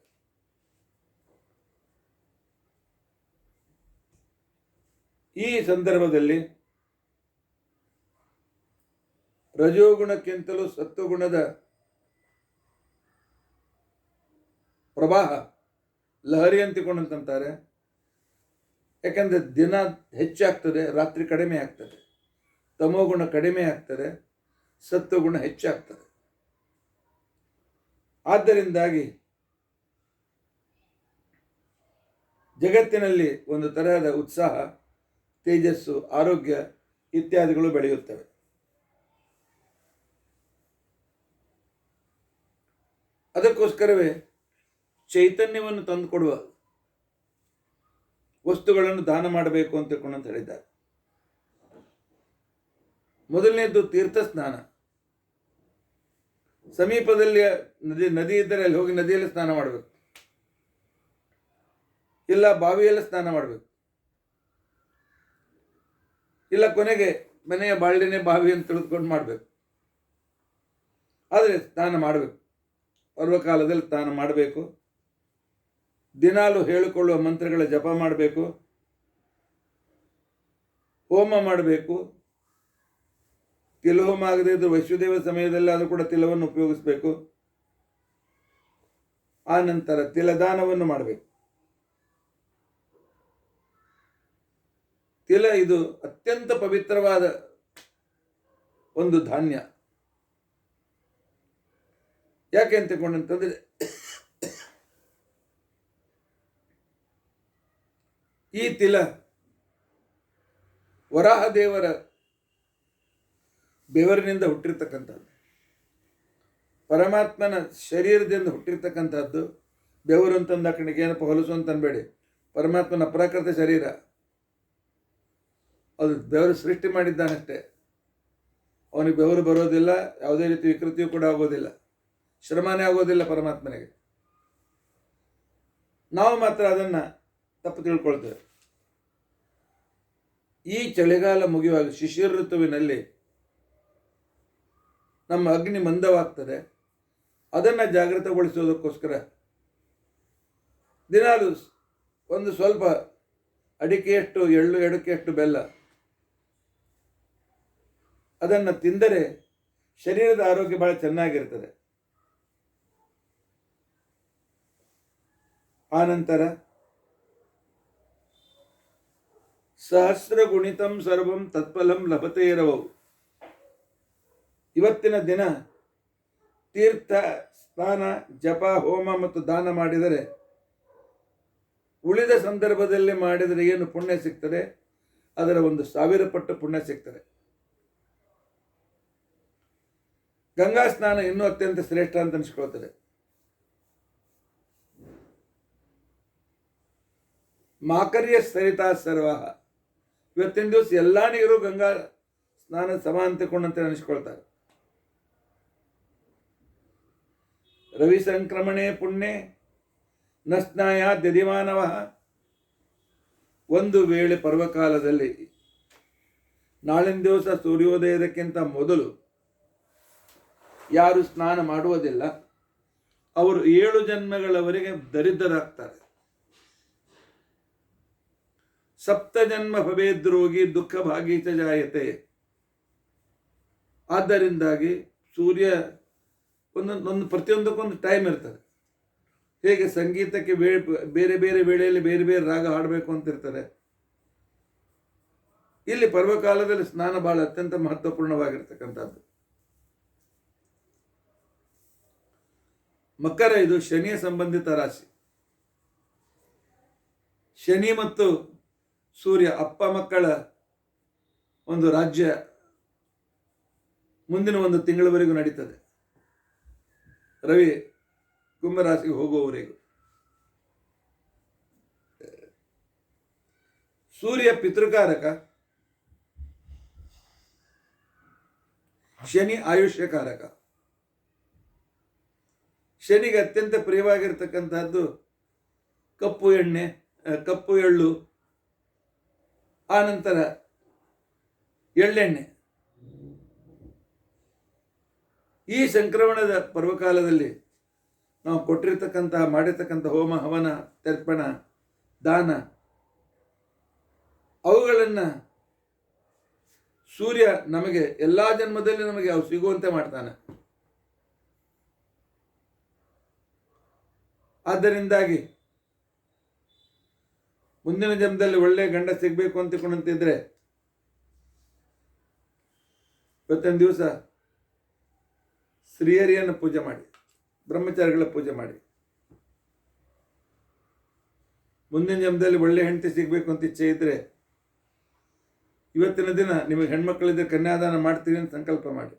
ಈ ಸಂದರ್ಭದಲ್ಲಿ ರಜೋಗುಣಕ್ಕಿಂತಲೂ ಸತ್ವಗುಣದ ಪ್ರವಾಹ ಲಹರಿ ಅಂತಿಕೊಂಡಂತಾರೆ. ಯಾಕಂದರೆ ದಿನ ಹೆಚ್ಚಾಗ್ತದೆ, ರಾತ್ರಿ ಕಡಿಮೆ ಆಗ್ತದೆ. ತಮೋಗುಣ ಕಡಿಮೆ ಆಗ್ತದೆ, ಸತ್ವಗುಣ ಹೆಚ್ಚಾಗ್ತದೆ. ಆದ್ದರಿಂದಾಗಿ ಜಗತ್ತಿನಲ್ಲಿ ಒಂದು ತರಹದ ಉತ್ಸಾಹ, ತೇಜಸ್ಸು, ಆರೋಗ್ಯ ಇತ್ಯಾದಿಗಳು ಬೆಳೆಯುತ್ತವೆ. ಅದಕ್ಕೋಸ್ಕರವೇ ಚೈತನ್ಯವನ್ನು ತಂದುಕೊಡುವ ವಸ್ತುಗಳನ್ನು ದಾನ ಮಾಡಬೇಕು ಅಂತ ಹೇಳಿದ್ದಾರೆ. ಮೊದಲನೇದು ತೀರ್ಥ ಸ್ನಾನ. ಸಮೀಪದಲ್ಲಿ ನದಿ ಇದ್ದರೆ ಅಲ್ಲಿ ಹೋಗಿ ನದಿಯಲ್ಲಿ ಸ್ನಾನ ಮಾಡಬೇಕು, ಇಲ್ಲ ಬಾವಿಯಲ್ಲಿ ಸ್ನಾನ ಮಾಡಬೇಕು, ಇಲ್ಲ ಕೊನೆಗೆ ಮನೆಯ ಬಾಳ್ಡಿನೇ ಬಾವಿ ಅಂತ ತಿಳಿದುಕೊಂಡು ಮಾಡಬೇಕು. ಆದರೆ ಸ್ನಾನ ಮಾಡಬೇಕು. ಪರ್ವಕಾಲದಲ್ಲಿ ಸ್ನಾನ ಮಾಡಬೇಕು. ದಿನಾಲು ಹೇಳಿಕೊಳ್ಳುವ ಮಂತ್ರಗಳ ಜಪ ಮಾಡಬೇಕು, ಹೋಮ ಮಾಡಬೇಕು. ತಿಲಹೋಮ ಆಗದೇ ಇದ್ದರೂ ವೈಶ್ವದೇವ ಸಮಯದಲ್ಲಿ ಆದರೂ ಕೂಡ ತಿಲವನ್ನು ಉಪಯೋಗಿಸಬೇಕು. ಆ ನಂತರ ತಿಲದಾನವನ್ನು ಮಾಡಬೇಕು. ತಿಲ ಇದು ಅತ್ಯಂತ ಪವಿತ್ರವಾದ ಒಂದು ಧಾನ್ಯ. ಯಾಕೆ ಅಂತಕೊಂಡಂತಂದ್ರೆ ಈ ತಿಲ ವರಾಹ ದೇವರ ಬೆವರಿನಿಂದ ಹುಟ್ಟಿರ್ತಕ್ಕಂಥದ್ದು, ಪರಮಾತ್ಮನ ಶರೀರದಿಂದ ಹುಟ್ಟಿರ್ತಕ್ಕಂಥದ್ದು. ಬೆವರು ಅಂತಂದ ಕಡೆಗೆ ಏನಪ್ಪ ಹೊಲಸು ಅಂತ ಅನ್ಬೇಡಿ, ಪರಮಾತ್ಮನ ಅಪ್ರಾಕೃತ ಶರೀರ ಅದು. ಬೆವರು ಸೃಷ್ಟಿ ಮಾಡಿದ್ದಾನಷ್ಟೇ, ಅವನಿಗೆ ಬೆವರು ಬರೋದಿಲ್ಲ, ಯಾವುದೇ ರೀತಿ ವಿಕೃತಿಯೂ ಕೂಡ ಆಗೋದಿಲ್ಲ, ಶ್ರಮನೇ ಆಗೋದಿಲ್ಲ ಪರಮಾತ್ಮನಿಗೆ. ನಾವು ಮಾತ್ರ ಅದನ್ನು ತಪ್ಪು ತಿಳ್ಕೊಳ್ತೇವೆ. ಈ ಚಳಿಗಾಲ ಮುಗಿಯುವಾಗ ಶಿಶಿರ ಋತುವಿನಲ್ಲಿ ನಮ್ಮ ಅಗ್ನಿ ಮಂದವಾಗ್ತದೆ. ಅದನ್ನು ಜಾಗೃತಗೊಳಿಸೋದಕ್ಕೋಸ್ಕರ ದಿನಾಲು ಒಂದು ಸ್ವಲ್ಪ ಅಡಿಕೆಯಷ್ಟು ಎಳ್ಳು, ಎಡಕೆಯಷ್ಟು ಬೆಲ್ಲ ಅದನ್ನು ತಿಂದರೆ ಶರೀರದ ಆರೋಗ್ಯ ಬಹಳ ಚೆನ್ನಾಗಿರ್ತದೆ. ಆನಂತರ ಸಹಸ್ರ ಗುಣಿತಂ ಸರ್ವಂ ತತ್ಫಲಂ ಲಭತೆ ಇರವವು. ಇವತ್ತಿನ ದಿನ ತೀರ್ಥ ಸ್ನಾನ, ಜಪ, ಹೋಮ ಮತ್ತು ದಾನ ಮಾಡಿದರೆ ಉಳಿದ ಸಂದರ್ಭದಲ್ಲಿ ಮಾಡಿದರೆ ಏನು ಪುಣ್ಯ ಸಿಗ್ತದೆ, ಅದರ 1000 ಪಟ್ಟು ಪುಣ್ಯ ಸಿಗ್ತದೆ. ಗಂಗಾ ಸ್ನಾನ ಇನ್ನೂ ಅತ್ಯಂತ ಶ್ರೇಷ್ಠ ಅಂತ ಅನಿಸ್ಕೊಳ್ತದೆ. ಮಾಕರ್ಯ ಸರಿತಾ ಸರ್ವಾಹ. ಇವತ್ತಿನ ದಿವಸ ಎಲ್ಲ ನೀರು ಗಂಗಾ ಸ್ನಾನ ಸಮ ಅಂತಕೊಂಡಂತೆ ಅನಿಸ್ಕೊಳ್ತಾರೆ. ರವಿ ಸಂಕ್ರಮಣೆ ಪುಣ್ಯೆ ನ ಸ್ನಾಯ ದದಿಮಾನವ. ಒಂದು ವೇಳೆ ಪರ್ವಕಾಲದಲ್ಲಿ ನಾಳಿನ ದಿವಸ ಸೂರ್ಯೋದಯದಕ್ಕಿಂತ ಮೊದಲು ಯಾರು ಸ್ನಾನ ಮಾಡುವುದಿಲ್ಲ ಅವರು 7 ಜನ್ಮಗಳವರೆಗೆ ದರಿದ್ರರಾಗ್ತಾರೆ. ಸಪ್ತ ಜನ್ಮ ಭವೇದ್ರೋಗಿ ದುಃಖ ಭಾಗೀಚ ಜಾಯತೆ. ಆದ್ದರಿಂದಾಗಿ ಸೂರ್ಯ ಒಂದು ಪ್ರತಿಯೊಂದಕ್ಕೊಂದು ಟೈಮ್ ಇರ್ತದೆ. ಹೇಗೆ ಸಂಗೀತಕ್ಕೆ ಬೇರೆ ಬೇರೆ ವೇಳೆಯಲ್ಲಿ ಬೇರೆ ಬೇರೆ ರಾಗ ಹಾಡಬೇಕು ಅಂತಿರ್ತಾರೆ, ಇಲ್ಲಿ ಪರ್ವಕಾಲದಲ್ಲಿ ಸ್ನಾನ ಬಹಳ ಅತ್ಯಂತ ಮಹತ್ವಪೂರ್ಣವಾಗಿರ್ತಕ್ಕಂಥದ್ದು. ಮಕರ ಇದು ಶನಿಯ ಸಂಬಂಧಿತ ರಾಶಿ. ಶನಿ ಮತ್ತು ಸೂರ್ಯ ಅಪ್ಪ ಮಕ್ಕಳ ಒಂದು ರಾಜ್ಯ ಮುಂದಿನ ಒಂದು ತಿಂಗಳವರೆಗೂ ನಡೀತದೆ, ರವಿ ಕುಂಭರಾಶಿಗೆ ಹೋಗುವವರೆಗೂ. ಸೂರ್ಯ ಪಿತೃಕಾರಕ, ಶನಿ ಆಯುಷ್ಯಕಾರಕ. ಶನಿಗೆ ಅತ್ಯಂತ ಪ್ರಿಯವಾಗಿರ್ತಕ್ಕಂಥದ್ದು ಕಪ್ಪು ಎಣ್ಣೆ, ಕಪ್ಪು ಎಳ್ಳು, ಆನಂತರ ಎಳ್ಳೆಣ್ಣೆ. ಈ ಸಂಕ್ರಮಣದ ಪರ್ವಕಾಲದಲ್ಲಿ ನಾವು ಕೊಟ್ಟಿರ್ತಕ್ಕಂತಹ ಮಾಡಿರ್ತಕ್ಕಂಥ ಹೋಮ ಹವನ ತರ್ಪಣ ದಾನ ಅವುಗಳನ್ನು ಸೂರ್ಯ ನಮಗೆ ಎಲ್ಲ ಜನ್ಮದಲ್ಲಿ ನಮಗೆ ಅವು ಸಿಗುವಂತೆ ಮಾಡ್ತಾನೆ. ಆದ್ದರಿಂದಾಗಿ ಮುಂದಿನ ಜನ್ಮದಲ್ಲಿ ಒಳ್ಳೆಯ ಗಂಡ ಸಿಗಬೇಕು ಅಂತಿಕೊಂಡಂತಿದ್ರೆ ಇವತ್ತಿನ ದಿವಸ ಶ್ರೀಹರಿಯನ್ನು ಪೂಜೆ ಮಾಡಿ, ಬ್ರಹ್ಮಚಾರಿಗಳ ಪೂಜೆ ಮಾಡಿ. ಮುಂದಿನ ಜನ್ಮದಲ್ಲಿ ಒಳ್ಳೆ ಹೆಂಡತಿ ಸಿಗಬೇಕು ಅಂತ ಇಚ್ಛೆ ಇದ್ರೆ ಇವತ್ತಿನ ದಿನ ನಿಮಗೆ ಹೆಣ್ಮಕ್ಳಿದ್ರೆ ಕನ್ಯಾದಾನ ಮಾಡ್ತೀವಿ ಅಂತ ಸಂಕಲ್ಪ ಮಾಡಿ.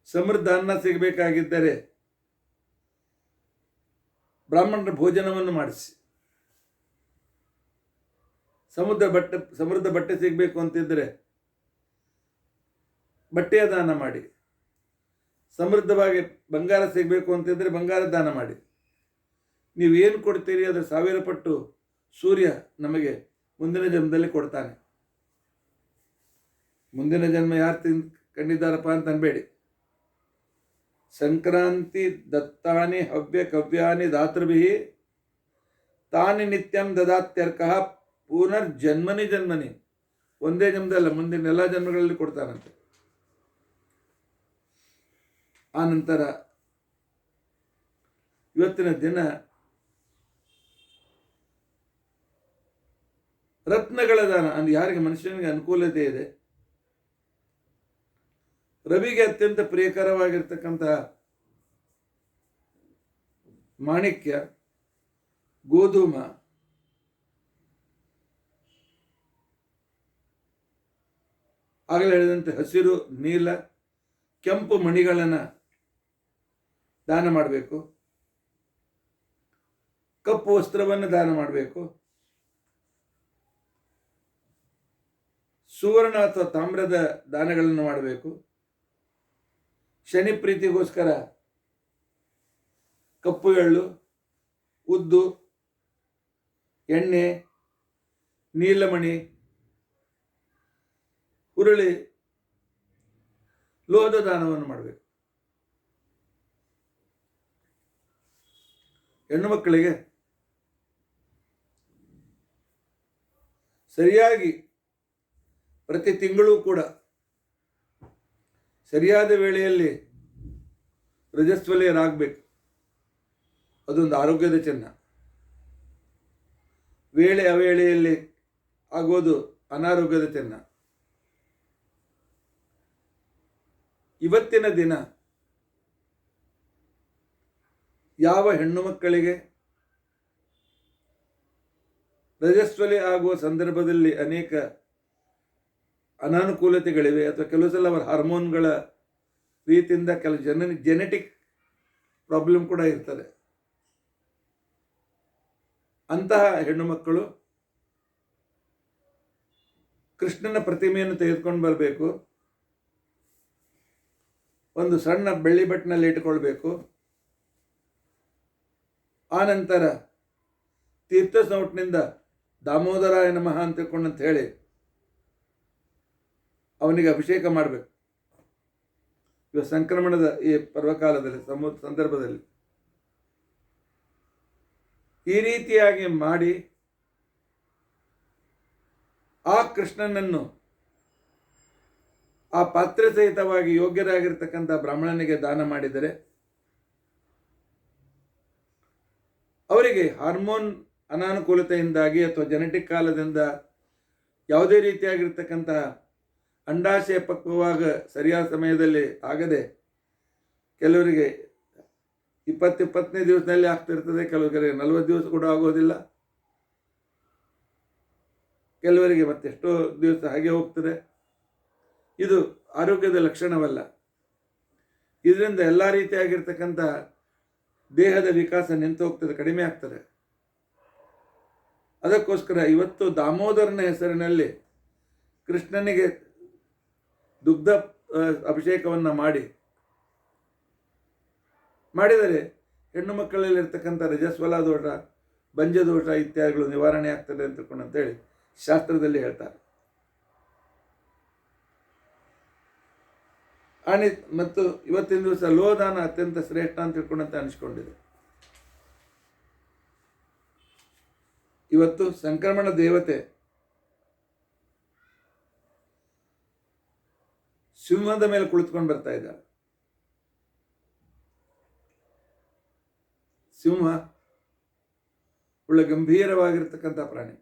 ಸಮೃದ್ಧ ಅನ್ನ ಸಿಗಬೇಕಾಗಿದ್ದರೆ ಬ್ರಾಹ್ಮಣರ ಭೋಜನವನ್ನು ಮಾಡಿಸಿ. ಸಮೃದ್ಧ ಬಟ್ಟೆ ಸಿಗಬೇಕು ಅಂತಿದ್ರೆ ಬಟ್ಟೆಯ ದಾನ ಮಾಡಿ. ಸಮೃದ್ಧವಾಗಿ ಬಂಗಾರ ಸಿಗಬೇಕು ಅಂತಿದ್ರೆ ಬಂಗಾರ ದಾನ ಮಾಡಿ. ನೀವು ಏನು ಕೊಡ್ತೀರಿ ಅದರ 1000 ಪಟ್ಟು ಸೂರ್ಯ ನಮಗೆ ಮುಂದಿನ ಜನ್ಮದಲ್ಲಿ ಕೊಡ್ತಾನೆ. ಮುಂದಿನ ಜನ್ಮ ಯಾರು ಕಂಡಿದ್ದಾರಪ್ಪ ಅಂತ ಅನ್ಬೇಡಿ. ಸಂಕ್ರಾಂತಿ ದತ್ತಾನಿ ಹವ್ಯ ಕವ್ಯಾನಿ ದಾತೃಭಿ ತಾನಿ ನಿತ್ಯಂ ದದಾತ್ಯರ್ಕಃ ಪುನರ್ಜನ್ಮನಿ ಜನ್ಮನಿ. ಒಂದೇ ಜನ್ಮದಲ್ಲ, ಮುಂದಿನ ಎಲ್ಲ ಜನ್ಮಗಳಲ್ಲಿ ಕೊಡ್ತಾನಂತೆ. ಆ ನಂತರ ಇವತ್ತಿನ ದಿನ ರತ್ನಗಳ ದಾನ ಅಂದ್ರೆ ಯಾರಿಗೆ ಮನುಷ್ಯನಿಗೆ ಅನುಕೂಲತೆ ಇದೆ, ರವಿಗೆ ಅತ್ಯಂತ ಪ್ರಿಯಕರವಾಗಿರ್ತಕ್ಕಂತಹ ಮಾಣಿಕ್ಯ, ಗೋಧೂಮ, ಆಗಲೇ ಹೇಳಿದಂತೆ ಹಸಿರು, ನೀಲ, ಕೆಂಪು ಮಣಿಗಳನ್ನು ದಾನ ಮಾಡಬೇಕು. ಕಪ್ಪು ವಸ್ತ್ರವನ್ನು ದಾನ ಮಾಡಬೇಕು. ಸುವರ್ಣ ಅಥವಾ ತಾಮ್ರದ ದಾನಗಳನ್ನು ಮಾಡಬೇಕು. ಶನಿ ಪ್ರೀತಿಗೋಸ್ಕರ ಕಪ್ಪು ಎಳ್ಳು, ಉದ್ದು, ಎಣ್ಣೆ, ನೀಲಮಣಿ, ಹುರುಳಿ, ಲೋಹದ ದಾನವನ್ನು ಮಾಡಬೇಕು. ಹೆಣ್ಣು ಮಕ್ಕಳಿಗೆ ಸರಿಯಾಗಿ ಪ್ರತಿ ತಿಂಗಳೂ ಕೂಡ ಸರಿಯಾದ ವೇಳೆಯಲ್ಲಿ ರಜಸ್ವಲೆಯರಾಗಬೇಕು. ಅದೊಂದು ಆರೋಗ್ಯದ ಚಿಹ್ನ. ವೇಳೆ ಅವೇಳೆಯಲ್ಲಿ ಆಗೋದು ಅನಾರೋಗ್ಯದ ಚಿಹ್ನ. ಇವತ್ತಿನ ದಿನ ಯಾವ ಹೆಣ್ಣು ಮಕ್ಕಳಿಗೆ ರಜಸ್ವಲೆ ಆಗುವ ಸಂದರ್ಭದಲ್ಲಿ ಅನೇಕ ಅನಾನುಕೂಲತೆಗಳಿವೆ ಅಥವಾ ಕೆಲವು ಸಲ ಅವರ ಹಾರ್ಮೋನ್ಗಳ ರೀತಿಯಿಂದ ಕೆಲವು ಜೆನೆಟಿಕ್ ಪ್ರಾಬ್ಲಮ್ ಕೂಡ ಇರ್ತದೆ, ಅಂತಹ ಹೆಣ್ಣು ಮಕ್ಕಳು ಕೃಷ್ಣನ ಪ್ರತಿಮೆಯನ್ನು ತೆಗೆದುಕೊಂಡು ಬರಬೇಕು. ಒಂದು ಸಣ್ಣ ಬೆಳ್ಳಿ ಬಟ್ಟನಲ್ಲಿ ಇಟ್ಕೊಳ್ಬೇಕು. ಆ ನಂತರ ತೀರ್ಥ ಸೌಟ್ನಿಂದ ದಾಮೋದರಾಯ ನಮಃ ಅಂತ ಹೇಳಿ ಅವನಿಗೆ ಅಭಿಷೇಕ ಮಾಡಬೇಕು. ಇವ ಸಂಕ್ರಮಣದ ಈ ಪರ್ವಕಾಲದಲ್ಲಿ ಸಂದರ್ಭದಲ್ಲಿ ಈ ರೀತಿಯಾಗಿ ಮಾಡಿ ಆ ಕೃಷ್ಣನನ್ನು ಆ ಪಾತ್ರ ಸಹಿತವಾಗಿ ಯೋಗ್ಯರಾಗಿರ್ತಕ್ಕಂಥ ಬ್ರಾಹ್ಮಣನಿಗೆ ದಾನ ಮಾಡಿದರೆ ಕೆಲವರಿಗೆ ಹಾರ್ಮೋನ್ ಅನಾನುಕೂಲತೆಯಿಂದಾಗಿ ಅಥವಾ ಜೆನೆಟಿಕ್ ಕಾಲದಿಂದ ಯಾವುದೇ ರೀತಿಯಾಗಿರ್ತಕ್ಕಂತಹ ಅಂಡಾಶಯ ಪಕ್ವವಾಗ ಸರಿಯಾದ ಸಮಯದಲ್ಲಿ ಆಗದೆ ಕೆಲವರಿಗೆ 20-25ನೇ ದಿವಸದಲ್ಲಿ ಆಗ್ತಿರ್ತದೆ, ಕೆಲವರಿಗೆ 40 ದಿವಸ ಕೂಡ ಆಗೋದಿಲ್ಲ, ಕೆಲವರಿಗೆ ಮತ್ತೆಷ್ಟೋ ದಿವಸ ಹಾಗೆ ಹೋಗ್ತದೆ. ಇದು ಆರೋಗ್ಯದ ಲಕ್ಷಣವಲ್ಲ. ಇದರಿಂದ ಎಲ್ಲ ರೀತಿಯಾಗಿರ್ತಕ್ಕಂಥ ದೇಹದ ವಿಕಾಸ ನಿಂತು ಹೋಗ್ತದೆ, ಕಡಿಮೆ ಆಗ್ತದೆ. ಅದಕ್ಕೋಸ್ಕರ ಇವತ್ತು ದಾಮೋದರನ ಹೆಸರಿನಲ್ಲಿ ಕೃಷ್ಣನಿಗೆ ದುಗ್ಧ ಅಭಿಷೇಕವನ್ನು ಮಾಡಿದರೆ ಹೆಣ್ಣು ಮಕ್ಕಳಲ್ಲಿರ್ತಕ್ಕಂಥ ರಜಸ್ವಲ ದೋಷ, ಬಂಜ ದೋಷ ಇತ್ಯಾದಿಗಳು ನಿವಾರಣೆ ಆಗ್ತದೆ ಅಂತೇಳಿ ಶಾಸ್ತ್ರದಲ್ಲಿ ಹೇಳ್ತಾರೆ. ಮತ್ತು ಇವತ್ತಿನ ದಿವಸ ಲೋದಾನ ಅತ್ಯಂತ ಶ್ರೇಷ್ಠ ಅಂತ ತಿಳ್ಕೊಂಡಂತೆ ಅನಿಸ್ಕೊಂಡಿದೆ. ಇವತ್ತು ಸಂಕ್ರಮಣ ದೇವತೆ ಸಿಂಹದ ಮೇಲೆ ಕುಳಿತುಕೊಂಡು ಬರ್ತಾ ಇದ್ದಾಳೆ. ಸಿಂಹ ಒಳ್ಳೆ ಗಂಭೀರವಾಗಿರ್ತಕ್ಕಂಥ ಪ್ರಾಣಿ.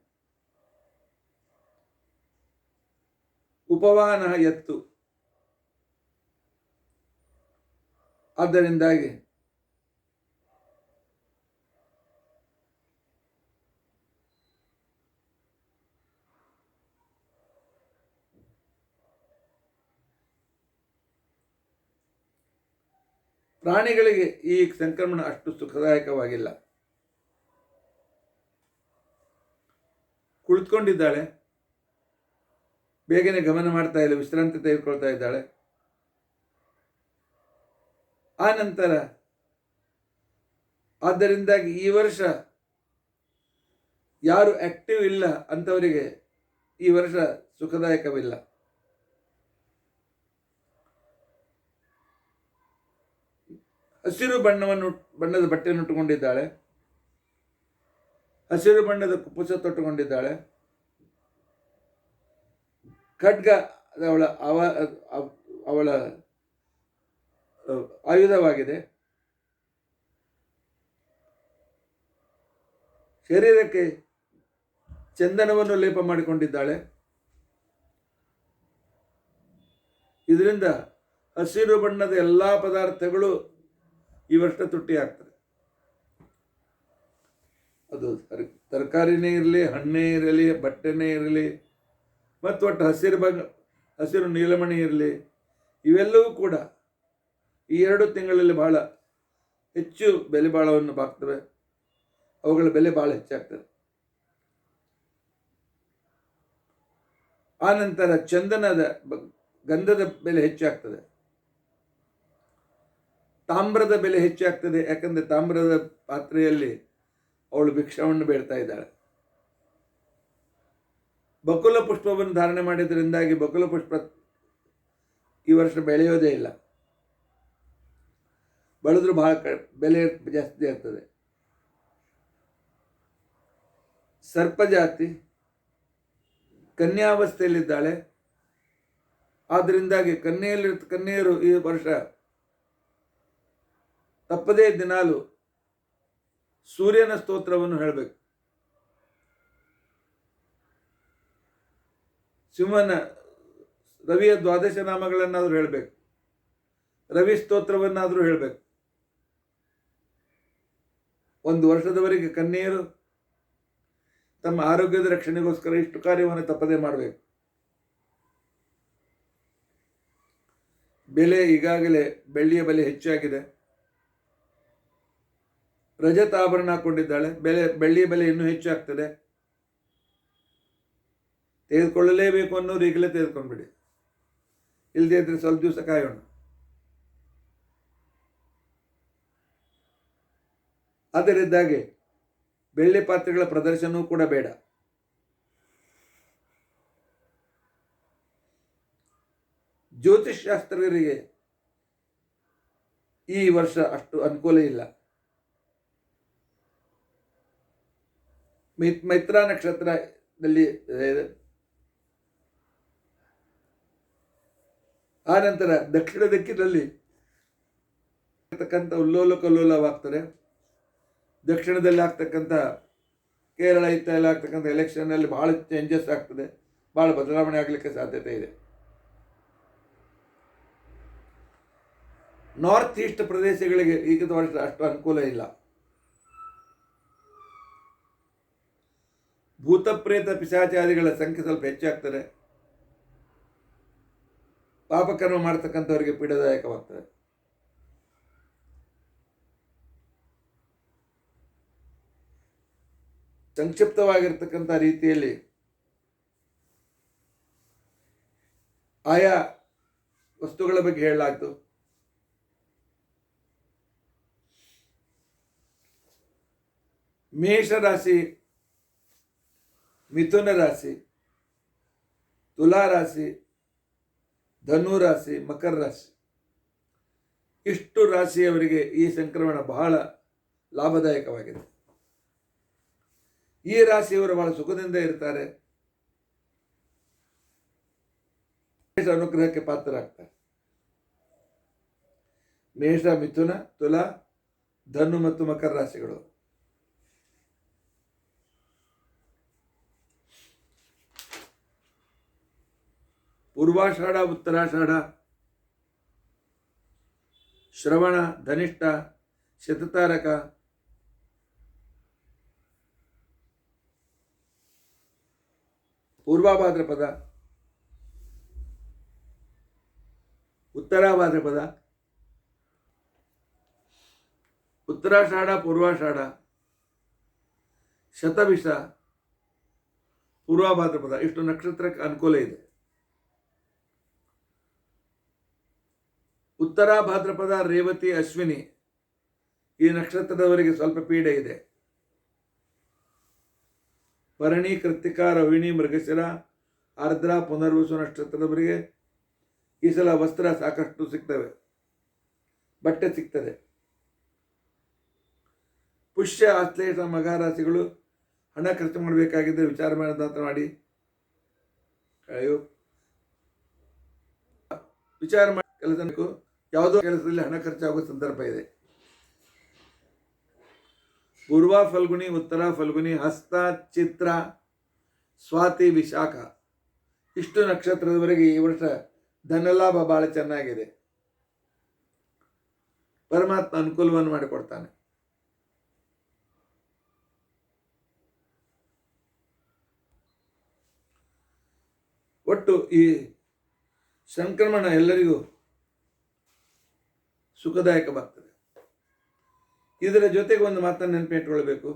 ಉಪವಾಹನ ಎತ್ತು. ಆದ್ದರಿಂದಾಗಿ ಪ್ರಾಣಿಗಳಿಗೆ ಈ ಸಂಕ್ರಮಣ ಅಷ್ಟು ಸುಖದಾಯಕವಾಗಿಲ್ಲ. ಕುಳಿತುಕೊಂಡಿದ್ದಾಳೆ, ಬೇಗನೆ ಗಮನ ಮಾಡ್ತಾ ಇಲ್ಲ, ವಿಶ್ರಾಂತಿ ತೆಗೆದುಕೊಳ್ತಾ ಇದ್ದಾಳೆ. ಆ ನಂತರ ಆದ್ದರಿಂದಾಗಿ ಈ ವರ್ಷ ಯಾರು ಆಕ್ಟಿವ್ ಇಲ್ಲ ಅಂಥವರಿಗೆ ಈ ವರ್ಷ ಸುಖದಾಯಕವಿಲ್ಲ. ಹಸಿರು ಬಣ್ಣದ ಬಟ್ಟೆಯನ್ನು ಉಟ್ಟುಕೊಂಡಿದ್ದಾಳೆ, ಹಸಿರು ಬಣ್ಣದ ಕುಪ್ಪಸ ತೊಟ್ಟುಕೊಂಡಿದ್ದಾಳೆ. ಖಡ್ಗ ಅವಳ ಆಯುಧವಾಗಿದೆ. ಶರೀರಕ್ಕೆ ಚಂದನವನ್ನು ಲೇಪ ಮಾಡಿಕೊಂಡಿದ್ದಾಳೆ. ಇದರಿಂದ ಹಸಿರು ಬಣ್ಣದ ಎಲ್ಲ ಪದಾರ್ಥಗಳು ಈ ವರ್ಷ ತುಟ್ಟಿ ಆಗ್ತದೆ. ಅದು ತರಕಾರಿನೇ ಇರಲಿ, ಹಣ್ಣೇ ಇರಲಿ, ಬಟ್ಟೆನೇ ಇರಲಿ, ಮತ್ತು ಒಟ್ಟು ಹಸಿರು ನೀಲಮಣಿ ಇರಲಿ, ಇವೆಲ್ಲವೂ ಕೂಡ ಈ 2 ತಿಂಗಳಲ್ಲಿ ಬಹಳ ಹೆಚ್ಚು ಬೆಲೆ ಬಾಳವನ್ನು ಬಾಗ್ತವೆ. ಅವುಗಳ ಬೆಲೆ ಬಹಳ ಹೆಚ್ಚಾಗ್ತದೆ. ಆ ನಂತರ ಚಂದನದ ಗಂಧದ ಬೆಲೆ ಹೆಚ್ಚಾಗ್ತದೆ. ತಾಮ್ರದ ಬೆಲೆ ಹೆಚ್ಚಾಗ್ತದೆ. ಯಾಕಂದರೆ ತಾಮ್ರದ ಪಾತ್ರೆಯಲ್ಲಿ ಅವಳು ಭಿಕ್ಷವನ್ನು ಬೇಡ್ತಾ ಇದ್ದಾಳೆ. ಬಕುಲ ಪುಷ್ಪವನ್ನು ಧಾರಣೆ ಮಾಡಿದ್ರಿಂದಾಗಿ ಬಕುಲ ಪುಷ್ಪ ಈ ವರ್ಷ ಬೆಳೆಯೋದೇ ಇಲ್ಲ. ಬೆಳೆದ್ರೂ ಬಹಳ ಬೆಲೆ ಜಾಸ್ತಿ ಆಗ್ತದೆ. ಸರ್ಪಜಾತಿ ಕನ್ಯಾವಸ್ಥೆಯಲ್ಲಿದ್ದಾಳೆ. ಆದ್ದರಿಂದಾಗಿ ಕನ್ಯೆಯರು ಈ ವರ್ಷ ತಪ್ಪದೇ ದಿನಾಲು ಸೂರ್ಯನ ಸ್ತೋತ್ರವನ್ನು ಹೇಳಬೇಕು. ಸಿಂಹನ ರವಿಯ 12 ನಾಮಗಳನ್ನಾದರೂ ಹೇಳಬೇಕು. ರವಿ ಸ್ತೋತ್ರವನ್ನಾದರೂ ಹೇಳಬೇಕು. 1 ವರ್ಷದವರೆಗೆ ಕನ್ಯೆಯರು ತಮ್ಮ ಆರೋಗ್ಯದ ರಕ್ಷಣೆಗೋಸ್ಕರ ಇಷ್ಟು ಕಾರ್ಯವನ್ನು ತಪ್ಪದೇ ಮಾಡಬೇಕು. ಬೆಲೆ ಈಗಾಗಲೇ ಬೆಳ್ಳಿಯ ಬೆಲೆ ಹೆಚ್ಚಾಗಿದೆ. ರಜತ ಆಭರಣ ಹಾಕೊಂಡಿದ್ದಾಳೆ. ಬೆಳ್ಳಿಯ ಬೆಲೆ ಇನ್ನೂ ಹೆಚ್ಚಾಗ್ತದೆ. ತೆಗೆದುಕೊಳ್ಳಲೇಬೇಕು ಅನ್ನೋರು ಈಗಲೇ ತೆಗೆದುಕೊಂಡ್ಬಿಡಿ. ಇಲ್ಲದೇ ಇದ್ರೆ ಸ್ವಲ್ಪ ದಿವಸ ಕಾಯೋಣ. ಅದರಿಂದಾಗಿ ಬೆಳ್ಳಿ ಪಾತ್ರೆಗಳ ಪ್ರದರ್ಶನವೂ ಕೂಡ ಬೇಡ. ಜ್ಯೋತಿಷ್ಶಾಸ್ತ್ರರಿಗೆ ಈ ವರ್ಷ ಅಷ್ಟು ಅನುಕೂಲ ಇಲ್ಲ. ಮೈತ್ರಾ ನಕ್ಷತ್ರದಲ್ಲಿ ಆ ನಂತರ ದಕ್ಷಿಣ ದಿಕ್ಕಿನಲ್ಲಿ ಇರ್ತಕ್ಕಂಥ ಉಲ್ಲೋಲ ಕಲ್ಲೋಲವಾಗ್ತದೆ. ದಕ್ಷಿಣದಲ್ಲಿ ಆಗ್ತಕ್ಕಂಥ ಕೇರಳ ಇತ್ತೆಲ್ಲ ಆಗ್ತಕ್ಕಂಥ ಎಲೆಕ್ಷನ್ನಲ್ಲಿ ಭಾಳ ಚೇಂಜಸ್ ಆಗ್ತದೆ, ಭಾಳ ಬದಲಾವಣೆ ಆಗಲಿಕ್ಕೆ ಸಾಧ್ಯತೆ ಇದೆ. ನಾರ್ತ್ ಈಸ್ಟ್ ಪ್ರದೇಶಗಳಿಗೆ ಈಗ ಅಷ್ಟು ಅನುಕೂಲ ಇಲ್ಲ. ಭೂತಪ್ರೇತ ಪಿಶಾಚಾದಿಗಳ ಸಂಖ್ಯೆ ಸ್ವಲ್ಪ ಹೆಚ್ಚಾಗ್ತದೆ. ಪಾಪಕರ್ಮ ಮಾಡ್ತಕ್ಕಂಥವರಿಗೆ ಪೀಡಾದಾಯಕವಾಗ್ತದೆ. ಸಂಕ್ಷಿಪ್ತವಾಗಿರ್ತಕ್ಕಂಥ ರೀತಿಯಲ್ಲಿ ಆಯಾ ವಸ್ತುಗಳ ಬಗ್ಗೆ ಹೇಳಲಾಯಿತು. ಮೇಷರಾಶಿ, ಮಿಥುನ ರಾಶಿ, ತುಲಾ ರಾಶಿ, ಧನು ರಾಶಿ, ಮಕರ ರಾಶಿ, ಇಷ್ಟು ರಾಶಿಯವರಿಗೆ ಈ ಸಂಕ್ರಮಣ ಬಹಳ ಲಾಭದಾಯಕವಾಗಿದೆ. ಈ ರಾಶಿಯವರು ಬಹಳ ಸುಖದಿಂದ ಇರ್ತಾರೆ, ಅನುಗ್ರಹಕ್ಕೆ ಪಾತ್ರರಾಗ್ತಾರೆ. ಮೇಷ, ಮಿಥುನ, ತುಲಾ, ಧನು ಮತ್ತು ಮಕರ ರಾಶಿಗಳು. ಪೂರ್ವಾಷಾಢ, ಉತ್ತರಾಷಾಢ, ಶ್ರವಣ, ಧನಿಷ್ಠ, ಶತತಾರಕ, ಪೂರ್ವಭಾದ್ರಪದ, ಉತ್ತರಾಭಾದ್ರಪದ, ಉತ್ತರಾಷಾಢ, ಪೂರ್ವಾಷಾಢ, ಶತಭಿಷ, ಪೂರ್ವಭಾದ್ರಪದ, ಇಷ್ಟು ನಕ್ಷತ್ರಕ್ಕೆ ಅನುಕೂಲ ಇದೆ. ಉತ್ತರ ಭಾದ್ರಪದ, ರೇವತಿ, ಅಶ್ವಿನಿ ಈ ನಕ್ಷತ್ರದವರಿಗೆ ಸ್ವಲ್ಪ ಪೀಡೆ ಇದೆ. ಭರಣಿ, ಕೃತ್ತಿಕ, ರೋಹಿಣಿ, ಮೃಗಶಿರ, ಆರ್ದ್ರ, ಪುನರ್ವಸು ನಕ್ಷತ್ರದವರಿಗೆ ಈ ಸಲ ವಸ್ತ್ರ ಸಾಕಷ್ಟು ಸಿಗ್ತವೆ, ಬಟ್ಟೆ ಸಿಗ್ತದೆ. ಪುಷ್ಯ, ಆಶ್ಲೇಷ, ಮಘ ರಾಶಿಗಳು ಹಣ ಖರ್ಚು ಮಾಡಬೇಕಾಗಿದ್ದರೆ ವಿಚಾರ ಮಾಡಿ ವಿಚಾರ ಮಾಡಿ ಕೆಲಸ, ಯಾವುದೋ ಕೆಲಸದಲ್ಲಿ ಹಣ ಖರ್ಚಾಗುವ ಸಂದರ್ಭ ಇದೆ. ಪೂರ್ವ ಫಲ್ಗುಣಿ, ಉತ್ತರ ಫಲ್ಗುಣಿ, ಹಸ್ತ, ಚಿತ್ರ, ಸ್ವಾತಿ, ವಿಶಾಖ ಇಷ್ಟು ನಕ್ಷತ್ರದವರೆಗೆ ಈ ವರ್ಷ ಧನಲಾಭ ಬಹಳ ಚೆನ್ನಾಗಿದೆ. ಪರಮಾತ್ಮ ಅನುಕೂಲವನ್ನು ಮಾಡಿಕೊಡ್ತಾನೆ. ಒಟ್ಟು ಈ ಸಂಕ್ರಮಣ ಎಲ್ಲರಿಗೂ ಸುಖದಾಯಕವಾಗ್ತದೆ. ಇದರ ಜೊತೆಗೆ ಒಂದು ಮಾತನ್ನು ನೆನಪಿಟ್ಟುಕೊಳ್ಬೇಕು.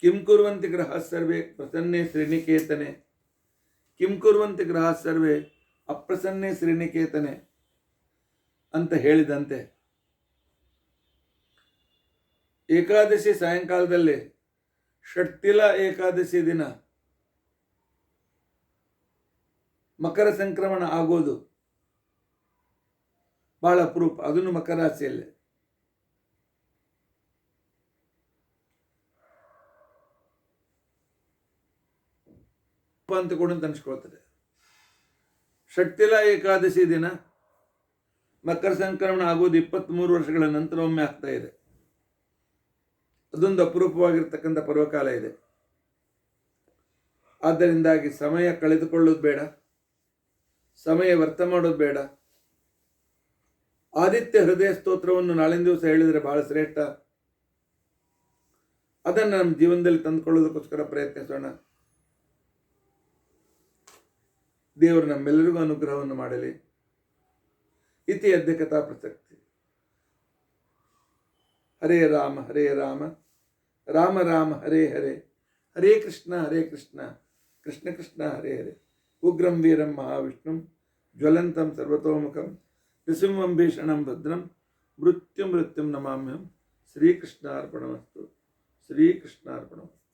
ಕಿಂ ಕುರ್ವಂತಿ ಗ್ರಹ ಸರ್ವೇ ಪ್ರಸನ್ನೇ ಶ್ರೀನಿಕೇತನೆ, ಕಿಂ ಕುರ್ವಂತಿ ಗ್ರಹ ಸರ್ವೇ ಅಪ್ರಸನ್ನೇ ಶ್ರೀನಿಕೇತನೆ ಅಂತ ಹೇಳಿದಂತೆ ಏಕಾದಶಿ ಸಾಯಂಕಾಲದಲ್ಲಿ ಷಟ್ತಿಲ ಏಕಾದಶಿ ದಿನ ಮಕರ ಸಂಕ್ರಮಣ ಆಗೋದು ಬಹಳ ಅಪರೂಪ, ಅದನ್ನು ಮಕರ ರಾಶಿಯಲ್ಲೇ. ಅಂದುಕೊಂಡು ಅನಿಸ್ಕೊಳ್ತದೆ. ಷಟ್ತಿಲ ಏಕಾದಶಿ ದಿನ ಮಕರ ಸಂಕ್ರಮಣ ಆಗೋದು 23 ವರ್ಷಗಳ ನಂತರ ಒಮ್ಮೆ ಆಗ್ತಾ ಇದೆ. ಅದೊಂದು ಅಪರೂಪವಾಗಿರ್ತಕ್ಕಂಥ ಪರ್ವಕಾಲ ಇದೆ. ಆದ್ದರಿಂದಾಗಿ ಸಮಯ ಕಳೆದುಕೊಳ್ಳೋದು ಬೇಡ, ಸಮಯ ವ್ಯರ್ಥ ಮಾಡೋದು ಬೇಡ. ಆದಿತ್ಯ ಹೃದಯ ಸ್ತೋತ್ರವನ್ನು ನಾಳಿನ ದಿವಸ ಹೇಳಿದರೆ ಬಹಳ ಶ್ರೇಷ್ಠ. ಅದನ್ನು ನಮ್ಮ ಜೀವನದಲ್ಲಿ ತಂದುಕೊಳ್ಳೋದಕ್ಕೋಸ್ಕರ ಪ್ರಯತ್ನಿಸೋಣ. ದೇವರು ನಮ್ಮೆಲ್ಲರಿಗೂ ಅನುಗ್ರಹವನ್ನು ಮಾಡಲಿ. ಇತಿ ಅದ್ಯ ಕಥಾ ಪ್ರಸಕ್ತಿ. ಹರೇ ರಾಮ ಹರೇ ರಾಮ, ರಾಮ ರಾಮ ಹರೇ ಹರೇ, ಹರೇ ಕೃಷ್ಣ ಕೃಷ್ಣ ಕೃಷ್ಣ ಹರೇ ಹರೇ. ಉಗ್ರಂ ವೀರಂ ಮಹಾವಿಷ್ಣುಂ ಜ್ವಲಂತಂ ಸರ್ವತೋಮುಖಂ ನೃಸಿಂಹಂ ಭೀಷಣಂ ಭದ್ರಂ ಮೃತ್ಯುಂ ನಮಾಮ್ಯಹಂ. ಶ್ರೀಕೃಷ್ಣಾರ್ಪಣಮಸ್ತು. ಶ್ರೀಕೃಷ್ಣಾರ್ಪಣಮಸ್ತು.